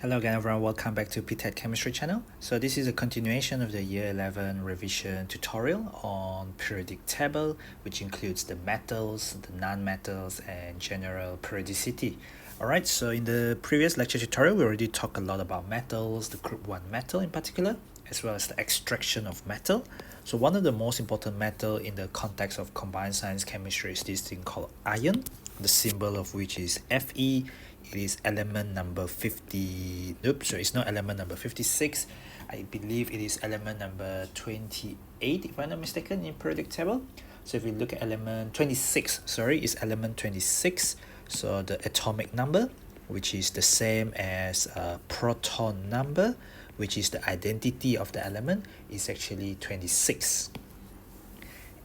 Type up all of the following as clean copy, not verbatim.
Hello again everyone, welcome back to ptet.chemistry channel. So this is a continuation of the year 11 revision tutorial on periodic table, which includes the metals, the non-metals and general periodicity. Alright, so in the previous lecture tutorial we already talked a lot about metals, the group 1 metal in particular, as well as the extraction of metal. So one of the most important metal in the context of combined science chemistry is this thing called iron, the symbol of which is Fe. It is element number 50, so it's not element number 56. I believe it is element number 28 if I'm not mistaken in periodic table. So if we look at element 26, is element 26. So the atomic number, which is the same as proton number, which is the identity of the element, is actually 26.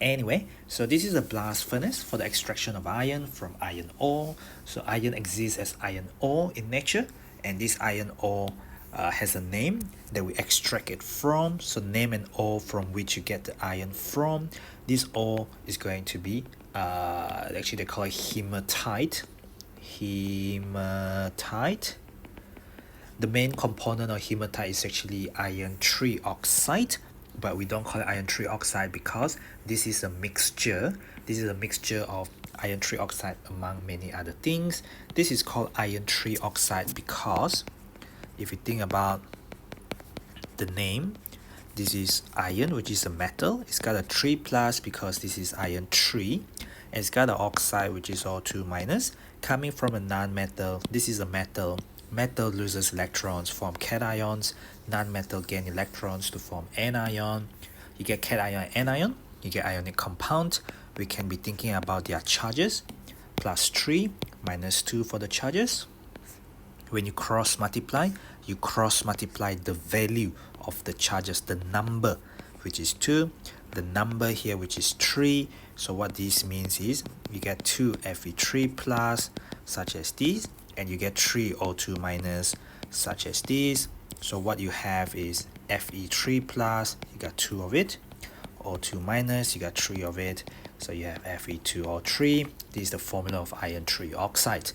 Anyway, so this is a blast furnace for the extraction of iron from iron ore. So iron exists as iron ore in nature, and this iron ore has a name that we extract it from. So name an ore from which you get the iron from. This ore is going to be actually they call it hematite. Hematite. The main component of hematite is actually iron trioxide, but we don't call it iron trioxide because this is a mixture. This is a mixture of iron trioxide among many other things. This is called iron trioxide because if you think about the name, this is iron, which is a metal. It's got a 3 plus because this is iron 3. And it's got an oxide, which is O2 minus, coming from a non-metal. This is a metal. Metal loses electrons, form cations. Non-metal gain electrons to form anion. You get cation, anion. You get ionic compound. We can be thinking about their charges. Plus 3, minus 2 for the charges. When you cross multiply, you cross multiply the value of the charges, the number, which is 2. The number here, which is 3. So what this means is you get 2 Fe3 plus, such as this, and you get 3 O2 minus, such as this. So what you have is Fe3 plus, you got 2 of it, O2 minus, you got 3 of it, so you have Fe2O3. This is the formula of iron trioxide.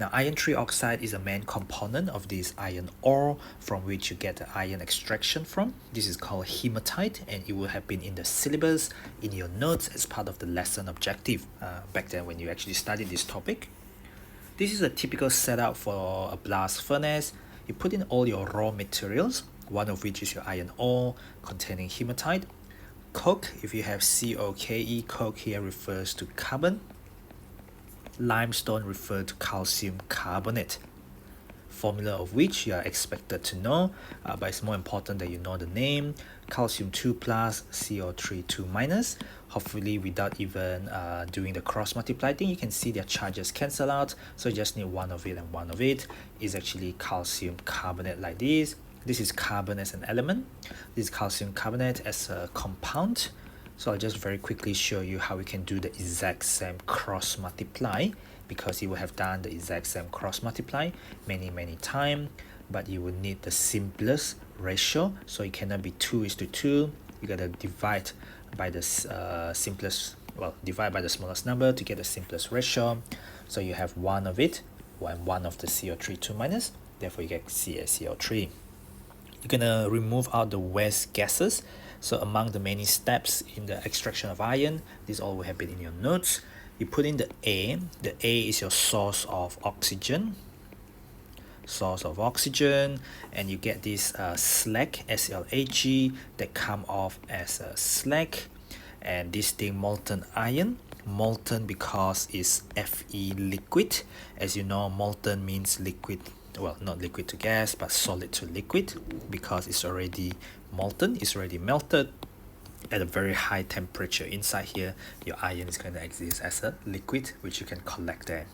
Now iron trioxide is a main component of this iron ore from which you get the iron extraction from. This is called hematite, and it would have been in the syllabus, in your notes as part of the lesson objective back then when you actually studied this topic. This is a typical setup for a blast furnace. You put in all your raw materials, one of which is your iron ore containing hematite. Coke, if you have COKE, coke here refers to carbon. Limestone refers to calcium carbonate. Formula of which you are expected to know, but it's more important that you know the name. Calcium 2 plus, CO3 2 minus. Hopefully without even doing the cross multiply thing, you can see their charges cancel out, so you just need one of it, and one of it is actually calcium carbonate like this. This is carbon as an element, this is calcium carbonate as a compound. So I'll just very quickly show you how we can do the exact same cross multiply, because you will have done the exact same cross multiply many times, but you will need the simplest ratio. So it cannot be 2:2. You gotta divide by the divide by the smallest number to get the simplest ratio. So you have one of it and one of the CO3 2 minus, therefore you get CaCO3. You're gonna remove out the waste gases. So among the many steps in the extraction of iron, this all will have been in your notes. You put in the A. The A is your source of oxygen. And you get this slag, SLAG, that come off as a slag. And this thing, molten iron, molten because it's Fe liquid. As you know, molten means liquid, well, not liquid to gas, but solid to liquid, because it's already molten, it's already melted at a very high temperature. Inside here, your iron is going to exist as a liquid, which you can collect there.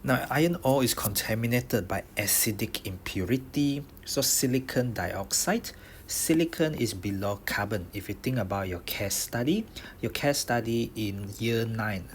Now, iron ore is contaminated by acidic impurity, so silicon dioxide. Silicon is below carbon. If you think about your case study in year 9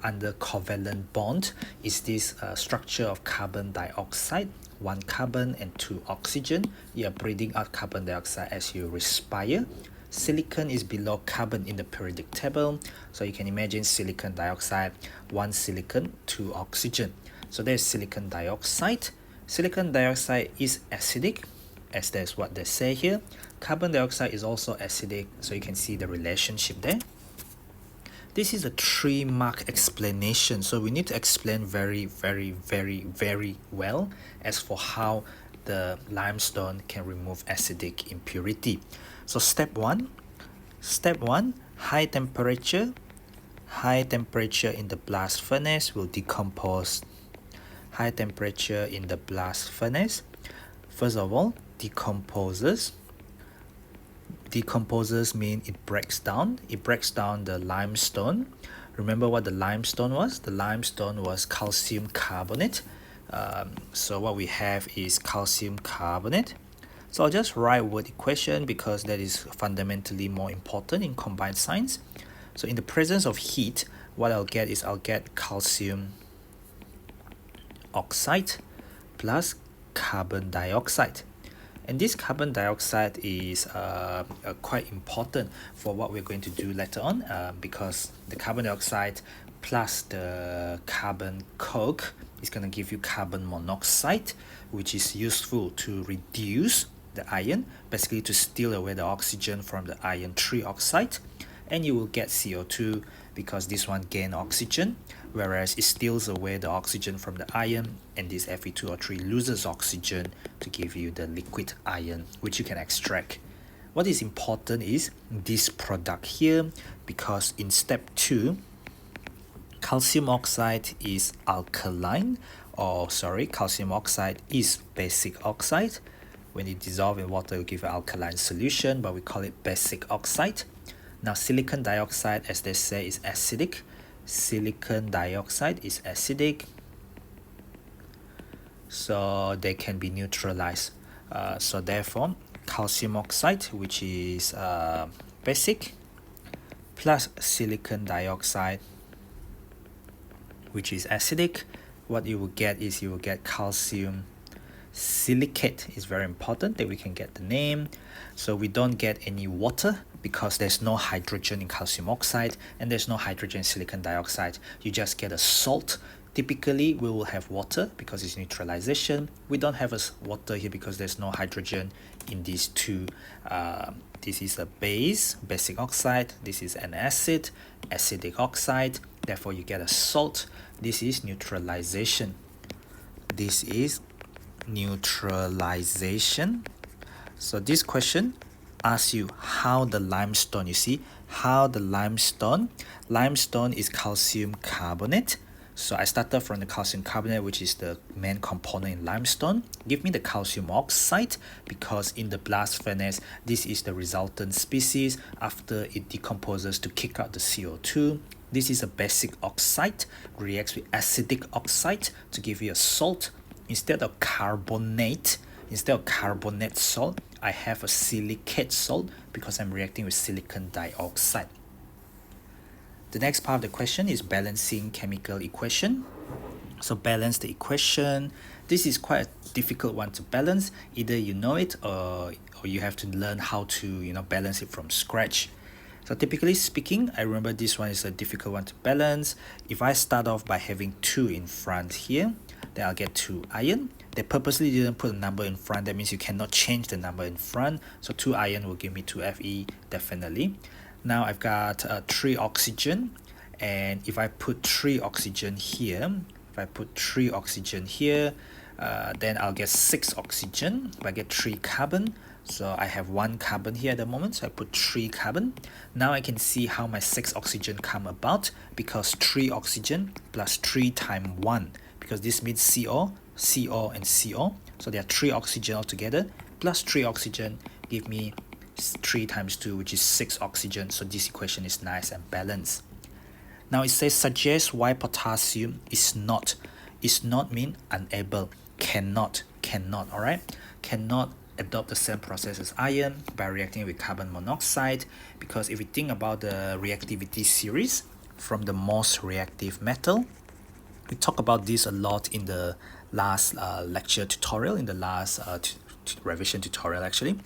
under covalent bond is this structure of carbon dioxide, 1 carbon and 2 oxygen. You are breathing out carbon dioxide as you respire. Silicon is below carbon in the periodic table, so you can imagine silicon dioxide, 1 silicon, 2 oxygen. So there's silicon dioxide. Silicon dioxide is acidic, as that's what they say here. Carbon dioxide is also acidic, so you can see the relationship there. This is a 3-mark explanation, so we need to explain very well as for how the limestone can remove acidic impurity. So step one, high temperature in the blast furnace will decompose. High temperature in the blast furnace, first of all, decomposes mean it breaks down the limestone. Remember what the limestone was? The limestone was calcium carbonate. So what we have is calcium carbonate. So I'll just write word equation because that is fundamentally more important in combined science. So in the presence of heat, what I'll get calcium oxide plus carbon dioxide. And this carbon dioxide is quite important for what we're going to do later on, because the carbon dioxide plus the carbon coke is going to give you carbon monoxide, which is useful to reduce the iron, basically to steal away the oxygen from the iron 3 oxide, and you will get CO2 because this one gain oxygen, whereas it steals away the oxygen from the iron, and this Fe2O3 loses oxygen to give you the liquid iron, which you can extract. What is important is this product here, because in step 2, calcium oxide is alkaline, calcium oxide is basic oxide. When it dissolves in water, it will give an alkaline solution, but we call it basic oxide. Now silicon dioxide, as they say, is acidic. Silicon dioxide is acidic, so they can be neutralized. So therefore, calcium oxide, which is basic, plus silicon dioxide, which is acidic, what you will get is calcium silicate. Is very important that we can get the name. So we don't get any water because there's no hydrogen in calcium oxide and there's no hydrogen in silicon dioxide. You just get a salt. Typically we will have water because it's neutralization. We don't have water here because there's no hydrogen in these two. This is a base, basic oxide. This is an acid, acidic oxide. Therefore you get a salt. This is neutralization. This is neutralization. So this question asks you how the limestone, limestone is calcium carbonate. So I started from the calcium carbonate, which is the main component in limestone. Give me the calcium oxide, because in the blast furnace, this is the resultant species after it decomposes to kick out the CO2. This is a basic oxide, reacts with acidic oxide to give you a salt. Instead of carbonate salt, I have a silicate salt because I'm reacting with silicon dioxide. The next part of the question is balancing chemical equation. So balance the equation. This is quite a difficult one to balance. Either you know it or you have to learn how to balance it from scratch. So typically speaking, I remember this one is a difficult one to balance. If I start off by having 2 in front here, then I'll get 2 iron. They purposely didn't put a number in front. That means you cannot change the number in front. So 2 iron will give me 2 Fe, definitely. Now I've got 3 oxygen. And if I put 3 oxygen here, then I'll get 6 oxygen. If I get 3 carbon, so I have 1 carbon here at the moment, so I put 3 carbon. Now I can see how my 6 oxygen come about, because 3 oxygen plus 3 times 1, because this means CO, and CO. So there are 3 oxygen altogether, plus 3 oxygen give me 3 times 2, which is 6 oxygen. So this equation is nice and balanced. Now it says suggest why potassium is not mean unable, cannot, alright? Cannot adopt the same process as iron by reacting with carbon monoxide, because if we think about the reactivity series from the most reactive metal, we talk about this a lot in the last lecture tutorial, in the last revision tutorial actually.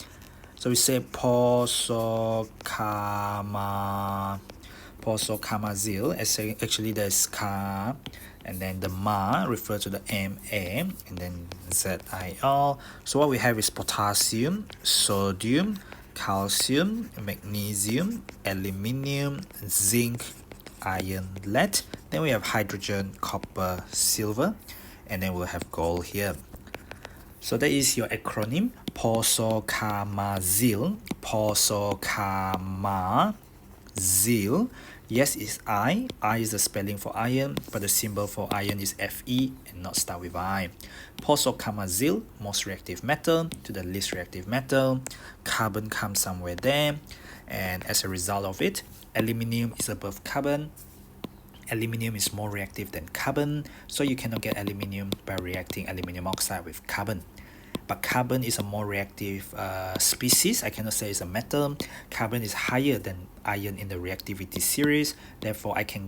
So we say posokamazil, actually there's Ka and then the Ma refers to the Ma, and then ZiO. So what we have is potassium, sodium, calcium, magnesium, aluminium, zinc, iron, lead. Then we have hydrogen, copper, silver, and then we'll have gold here. So that is your acronym, posokamazil. Posokamazil. Yes, it's I. I is the spelling for iron, but the symbol for iron is Fe and not start with I. Posokamazil, most reactive metal to the least reactive metal. Carbon comes somewhere there, and as a result of it, aluminium is above carbon. Aluminium is more reactive than carbon, so you cannot get aluminium by reacting aluminium oxide with carbon. But carbon is a more reactive species. I cannot say it's a metal. Carbon is higher than iron in the reactivity series. Therefore, I can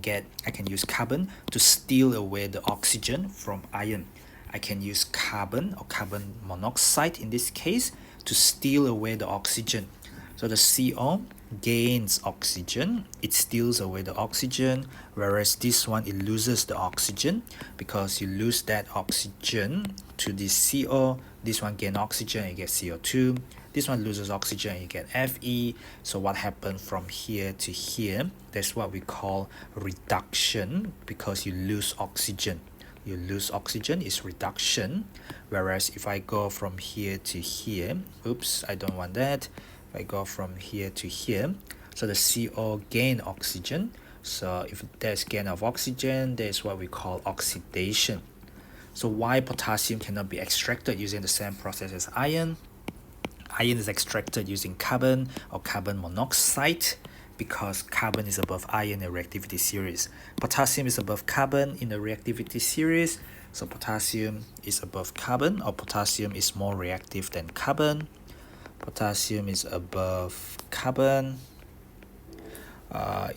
use carbon to steal away the oxygen from iron. I can use carbon or carbon monoxide in this case to steal away the oxygen. So the CO gains oxygen, it steals away the oxygen, whereas this one, it loses the oxygen because you lose that oxygen to this CO. This one gain oxygen, you get CO2. This one loses oxygen, you get Fe. So what happened from here to here, that's what we call reduction, because you lose oxygen. You lose oxygen is reduction, whereas if I go from here to here, oops, I don't want that. If I go from here to here, so the CO gain oxygen. So if there's gain of oxygen, there's what we call oxidation. So why potassium cannot be extracted using the same process as iron? Iron is extracted using carbon or carbon monoxide because carbon is above iron in the reactivity series. Potassium is above carbon in the reactivity series, so potassium is above carbon, or potassium is more reactive than carbon. Potassium is above carbon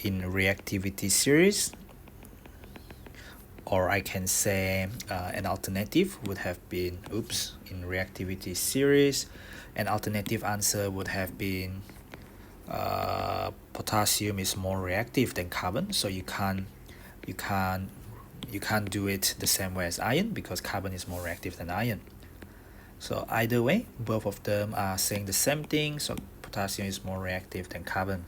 in reactivity series, or I can say an alternative would have been, in reactivity series, an alternative answer would have been potassium is more reactive than carbon, so you can't do it the same way as iron because carbon is more reactive than iron. So either way, both of them are saying the same thing, so potassium is more reactive than carbon.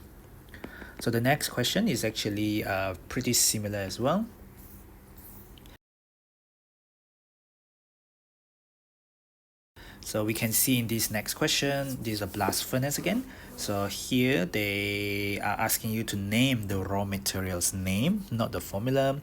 So the next question is actually pretty similar as well. So we can see in this next question, this is a blast furnace again. So here they are asking you to name the raw material's name, not the formula.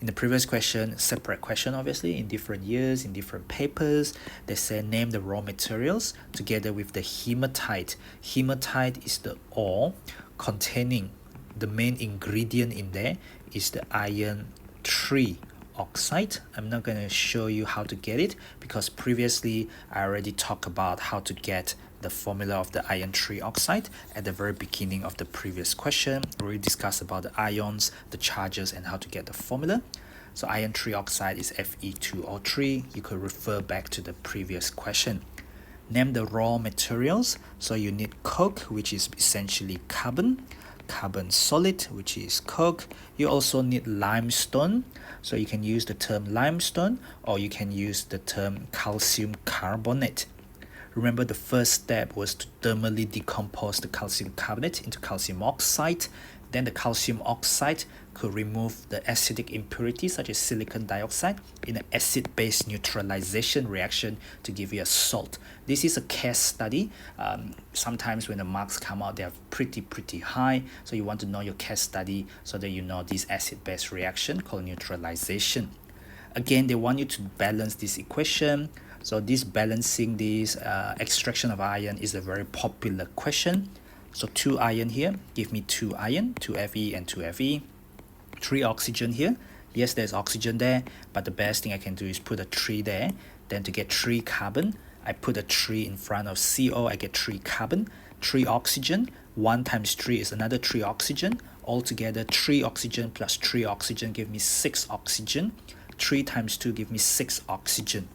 In the previous question, separate question obviously, in different years, in different papers, they say name the raw materials together with the hematite. Hematite is the ore containing, the main ingredient in there is the iron 3 oxide. I'm not going to show you how to get it because previously I already talked about how to get the formula of the iron 3 oxide at the very beginning of the previous question. We already discussed about the ions, the charges, and how to get the formula. So iron 3 oxide is Fe2O3. You could refer back to the previous question. Name the raw materials. So you need coke, which is essentially carbon solid, which is coke. You also need limestone, so you can use the term limestone or you can use the term calcium carbonate. Remember, the first step was to thermally decompose the calcium carbonate into calcium oxide. Then the calcium oxide could remove the acidic impurities such as silicon dioxide in an acid-base neutralization reaction to give you a salt. This is a case study. Sometimes when the marks come out, they are pretty high. So you want to know your case study so that you know this acid-base reaction called neutralization. Again, they want you to balance this equation. So this balancing this extraction of iron is a very popular question. So 2 iron here, give me 2 iron, 2 Fe and 2 Fe. 3 oxygen here, yes, there's oxygen there, but the best thing I can do is put a 3 there. Then to get 3 carbon, I put a 3 in front of CO, I get 3 carbon, 3 oxygen, 1 times 3 is another 3 oxygen. Altogether 3 oxygen plus 3 oxygen give me 6 oxygen. 3 times 2 give me 6 oxygen.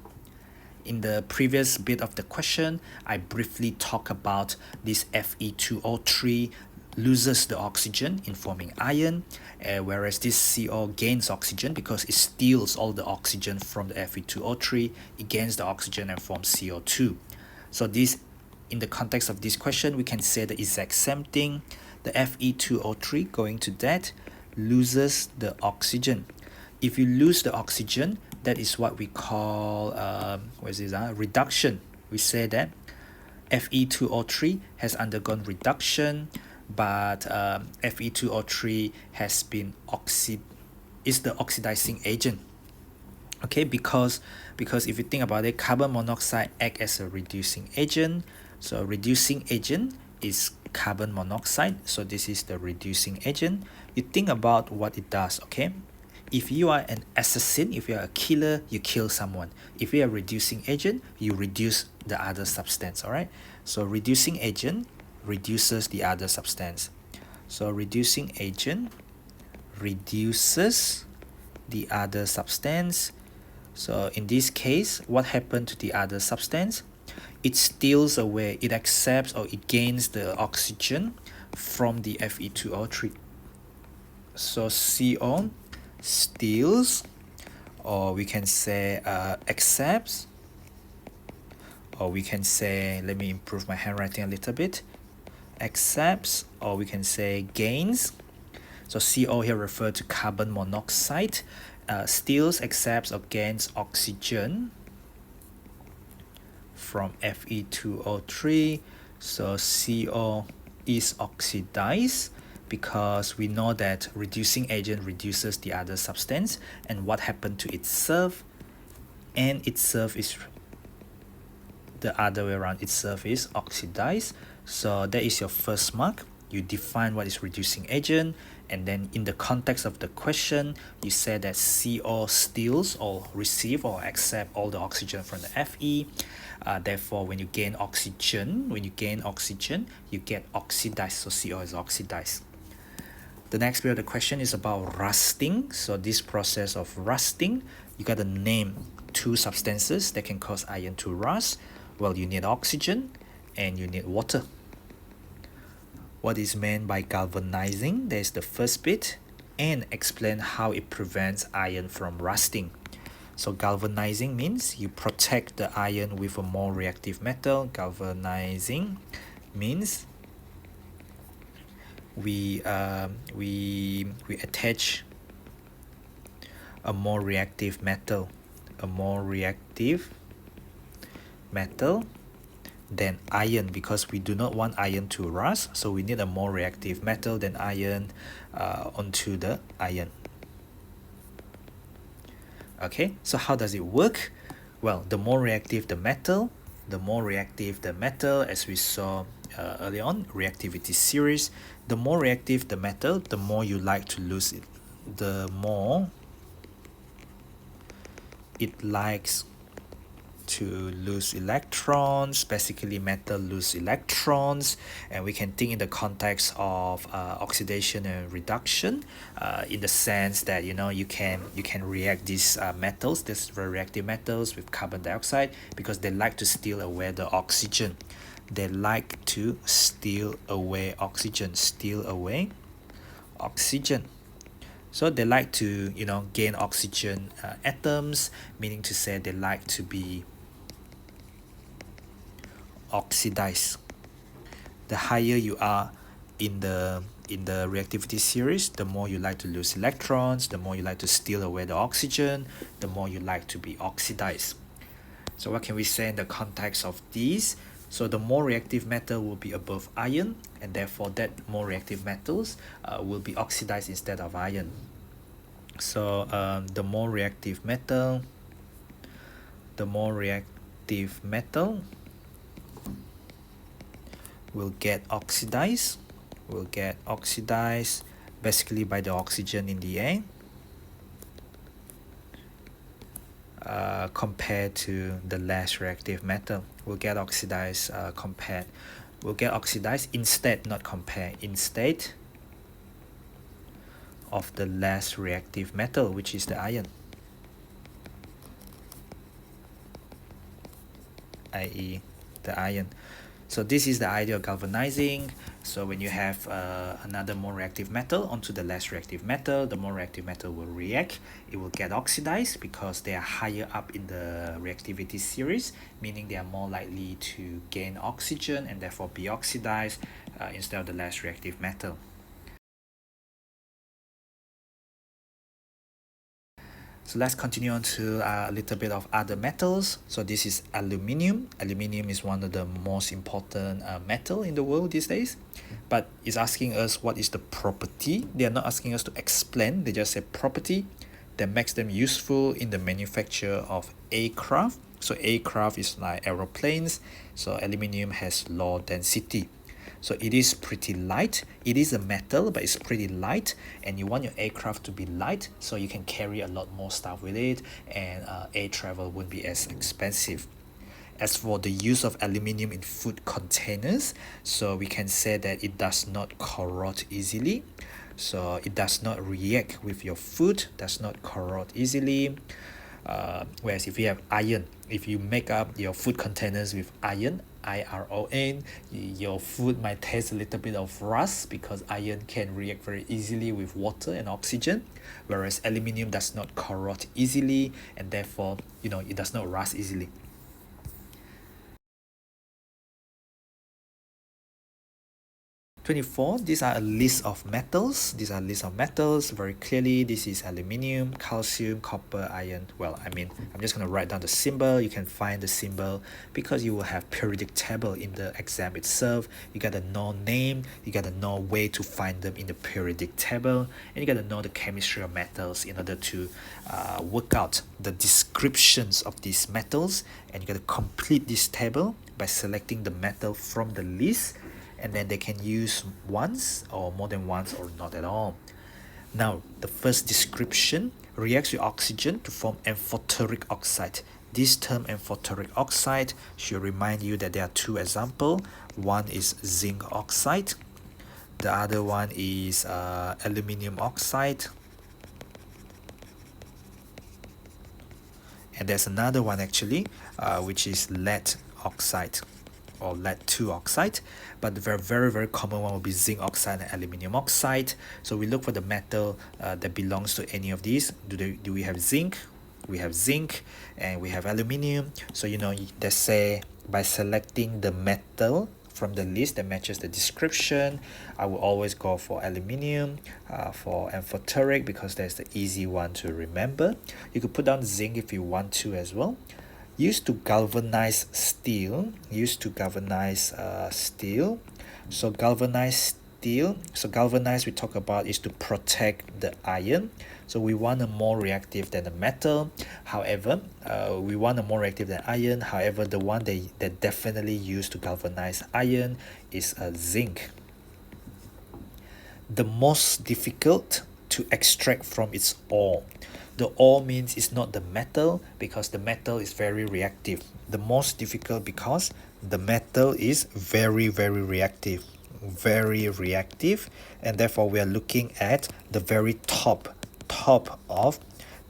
In the previous bit of the question, I briefly talked about this Fe2O3 loses the oxygen in forming iron, whereas this CO gains oxygen because it steals all the oxygen from the Fe2O3, it gains the oxygen and forms CO2. So this, in the context of this question, we can say the exact same thing. The Fe2O3 going to that loses the oxygen. If you lose the oxygen, that is what we call reduction. We say that Fe2O3 has undergone reduction, but Fe2O3 has been is the oxidizing agent. Okay, because if you think about it, carbon monoxide act as a reducing agent. So reducing agent is carbon monoxide. So this is the reducing agent. You think about what it does, okay? If you are an assassin, if you are a killer, you kill someone. If you are a reducing agent, you reduce the other substance, all right? So reducing agent reduces the other substance. So reducing agent reduces the other substance. So in this case, what happened to the other substance? It steals away, it accepts or it gains the oxygen from the Fe2O3. So CO steals, or we can say accepts, or we can say, let me improve my handwriting a little bit, accepts, or we can say gains. So CO here refer to carbon monoxide, steals, accepts, or gains oxygen from Fe2O3. So CO is oxidized because we know that reducing agent reduces the other substance, and what happened to itself, and itself is the other way around, itself is oxidized. So that is your first mark. You define what is reducing agent, and then in the context of the question, you say that CO steals or receive or accept all the oxygen from the Fe. Therefore, when you gain oxygen, you get oxidized. So CO is oxidized. The next bit of the question is about rusting. So this process of rusting, you got to name two substances that can cause iron to rust. Well, you need oxygen and you need water. What is meant by galvanizing? There's the first bit, and explain how it prevents iron from rusting. So galvanizing means you protect the iron with a more reactive metal. Galvanizing means we attach a more reactive metal, than iron, because we do not want iron to rust, so we need a more reactive metal than iron onto the iron. Okay, so how does it work? Well, the more reactive the metal, as we saw earlier on, reactivity series, the more reactive the metal, the more you like to lose it, the more it likes to lose electrons. Basically, metal lose electrons, and we can think in the context of oxidation and reduction, in the sense that you can react these metals, these very reactive metals, with carbon dioxide, because they like to steal away the oxygen. So they like to gain oxygen atoms, meaning to say they like to be oxidized. The higher you are in the reactivity series, the more you like to lose electrons, the more you like to steal away the oxygen, the more you like to be oxidized. So what can we say in the context of these? So the more reactive metal will be above iron, and therefore that more reactive metals will be oxidized instead of iron. So the more reactive metal will get oxidized basically by the oxygen in the air, compared to the less reactive metal. Will get oxidized instead of the less reactive metal, which is the iron, i.e. the iron. So this is the idea of galvanizing. So when you have another more reactive metal onto the less reactive metal, the more reactive metal will react. It will get oxidized because they are higher up in the reactivity series, meaning they are more likely to gain oxygen and therefore be oxidized instead of the less reactive metal. So let's continue on to a little bit of other metals. So this is aluminium. Aluminium is one of the most important metal in the world these days. But it's asking us what is the property. They are not asking us to explain. They just say property that makes them useful in the manufacture of aircraft. So aircraft is like aeroplanes. So aluminium has low density. So it is pretty light. It is a metal, but it's pretty light, and you want your aircraft to be light so you can carry a lot more stuff with it, and air travel won't be as expensive. As for the use of aluminium in food containers, so we can say that it does not corrode easily. So it does not react with your food, does not corrode easily. Whereas if you have iron, if you make up your food containers with iron, iron, your food might taste a little bit of rust because iron can react very easily with water and oxygen, whereas aluminium does not corrode easily, and therefore it does not rust easily. 24, these are a list of metals. These are a list of metals very clearly. This is aluminium, calcium, copper, iron. Well, I'm just going to write down the symbol. You can find the symbol because you will have periodic table in the exam itself. You got to know name, you got to know where to find them in the periodic table, and you got to know the chemistry of metals in order to work out the descriptions of these metals. And you got to complete this table by selecting the metal from the list, and then they can use once or more than once or not at all. Now, the first description reacts with oxygen to form amphoteric oxide. This term amphoteric oxide should remind you that there are two examples. One is zinc oxide. The other one is aluminium oxide. And there's another one actually, which is lead oxide or lead 2 oxide, but the very common one will be zinc oxide and aluminium oxide. So we look for the metal that belongs to any of these. Do we have zinc? We have zinc, and we have aluminium. So let's say by selecting the metal from the list that matches the description, I will always go for aluminium, for amphoteric, because that's the easy one to remember. You could put down zinc if you want to as well. Used to galvanize steel. So galvanized steel, so galvanize we talk about is to protect the iron. So we want a more reactive than the metal. However, we want a more reactive than iron. However, the one that definitely used to galvanize iron is zinc. The most difficult to extract from its ore. The ore means it's not the metal, because the metal is very reactive. The most difficult because the metal is very reactive, and therefore we are looking at the very top of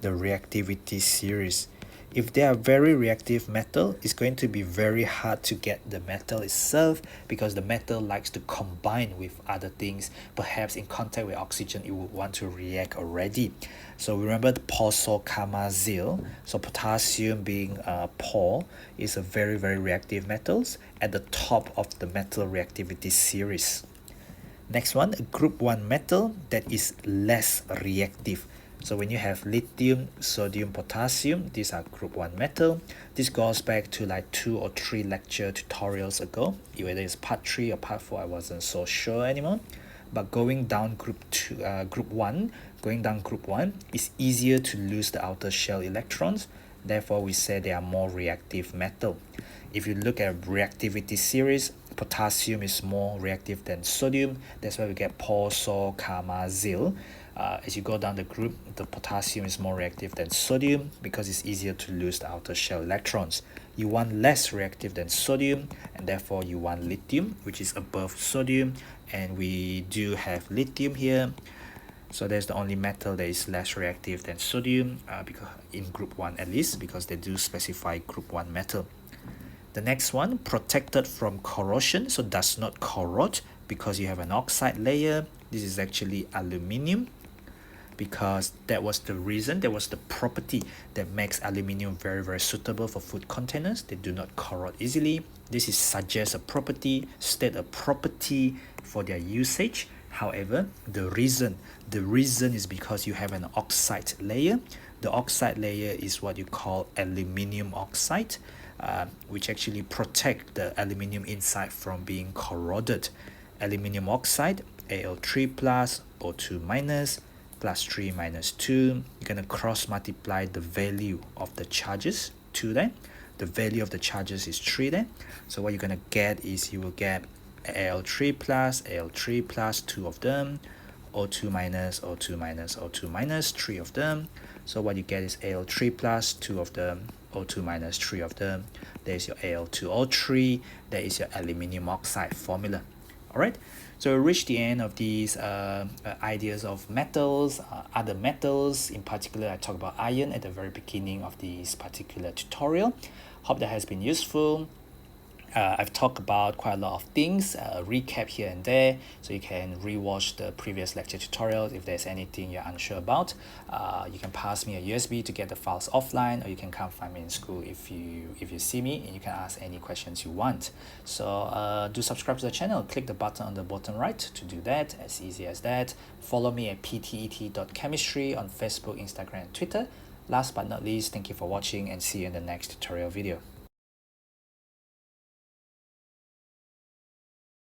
the reactivity series. If they are very reactive metal, it's going to be very hard to get the metal itself, because the metal likes to combine with other things. Perhaps in contact with oxygen, it would want to react already. So remember the potassium. So potassium being Por is a very reactive metals at the top of the metal reactivity series. Next one, a group 1 metal that is less reactive. So when you have lithium, sodium, potassium, these are group 1 metal. This goes back to like 2 or 3 lecture tutorials ago. Whether it's part 3 or part 4, I wasn't so sure anymore. But going down group 1 is easier to lose the outer shell electrons. Therefore, we say they are more reactive metal. If you look at reactivity series, potassium is more reactive than sodium. That's why we get potassium. As you go down the group, the potassium is more reactive than sodium because it's easier to lose the outer shell electrons. You want less reactive than sodium, and therefore you want lithium, which is above sodium, and we do have lithium here. So that's the only metal that is less reactive than sodium, because in group 1 at least, because they do specify group 1 metal. The next one, protected from corrosion, so does not corrode because you have an oxide layer. This is actually aluminium, because that was the reason, that was the property that makes aluminium very suitable for food containers. They do not corrode easily. This is suggests a property, state a property for their usage. However, the reason is because you have an oxide layer. The oxide layer is what you call aluminium oxide, which actually protect the aluminium inside from being corroded. Aluminium oxide, Al3 plus, O2 minus, plus 3 minus 2. You're going to cross multiply the value of the charges, 2 there. The value of the charges is 3 there. So what you're going to get is you will get Al3 plus, 2 of them, O2 minus, O2 minus, O2 minus, 3 of them. So what you get is Al3 plus, 2 of them, O2 minus, 3 of them. There's your Al2O3. That is your aluminium oxide formula. Alright, so we reached the end of these ideas of metals, other metals. In particular, I talked about iron at the very beginning of this particular tutorial. Hope that has been useful. I've talked about quite a lot of things, recap here and there, so you can rewatch the previous lecture tutorials. If there's anything you're unsure about, you can pass me a USB to get the files offline, or you can come find me in school if you see me, and you can ask any questions you want. So do subscribe to the channel, click the button on the bottom right to do that, as easy as that. Follow me at ptet.chemistry on Facebook, Instagram, and Twitter. Last but not least, thank you for watching, and see you in the next tutorial video.